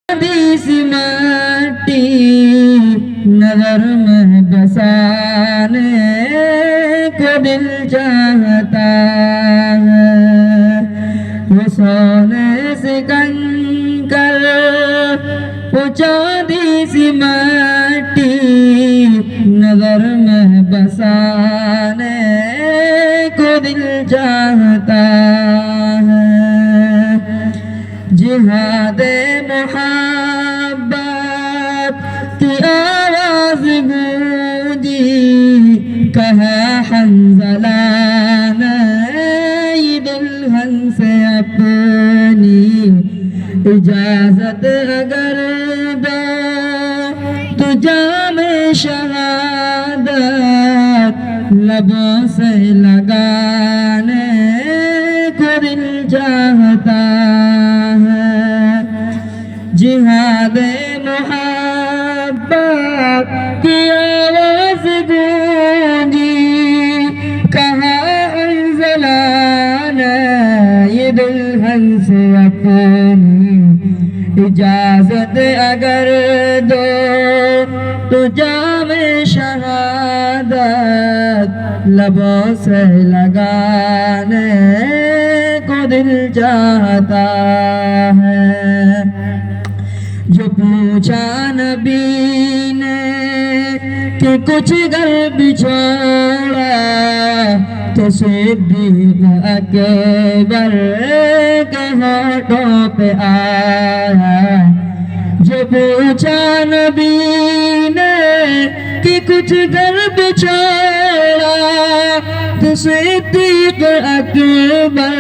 सी माटी नजर में बसाने को दिल चाहता है। वो सोने से कंकर चांदी सी माटी नजर में बसाने को दिल चाहता है। जिहादे मोहब्बत की आवाज गूंजी, कहा हंज़ला ने ये दुल्हन से अपनी इजाजत अगर दो तो जामे शहादत लबों से लगाने को दिल चाहता है। जिहादे मोहब्बत की आवाज गूंजी, कहा अंज़ला ने ये दुल्हन से अपनी इजाजत अगर दो तो जामे शहादत लबों से लगाने को दिल चाहता है। जो पूछा नबी ने कि कुछ घर बिछोड़ा तो सिद्दीक़ अकबर के होठों पे आया। जो पूछा नबी ने कि कुछ घर बिछोड़ा तो सिद्दीक़ अकबर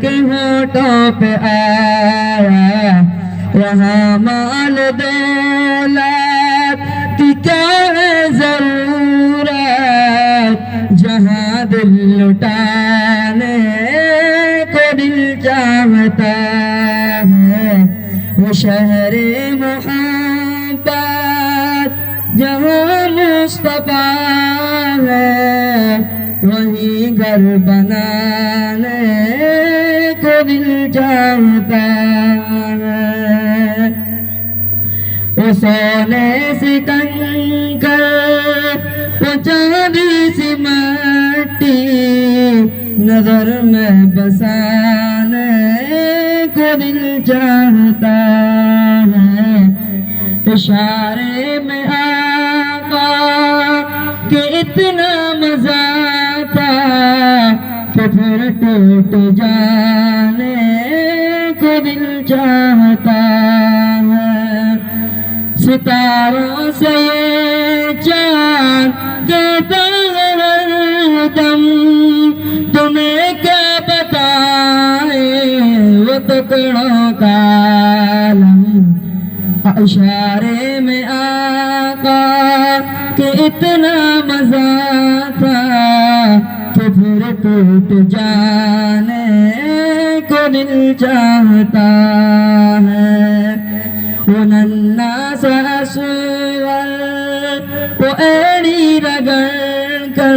के होठों पे आया। यहाँ माल दौलत की क्या है जरूरत, जहाँ दिल लुटाने को दिल चाहता है। वो शहरे मोहब्बत जहाँ मुस्तफा है, वहीं घर बनाने को दिल चाहता है। वो सोने से कंकर वो चांदी सी माटी नजर में बसाने को दिल चाहता है। इशारे में आका कि इतना मजा था कि फिर टूट जाने को दिल चाहता है। सितारों से ये चाँद कहता है हरदम, तुम्हें क्या बताए वो टुकड़ों का आलम। इशारे में आका कि इतना मजा था कि फिर टूट जाने को दिल चाहता है। वो नन्ना सा सुअर वो एड़ी रगड़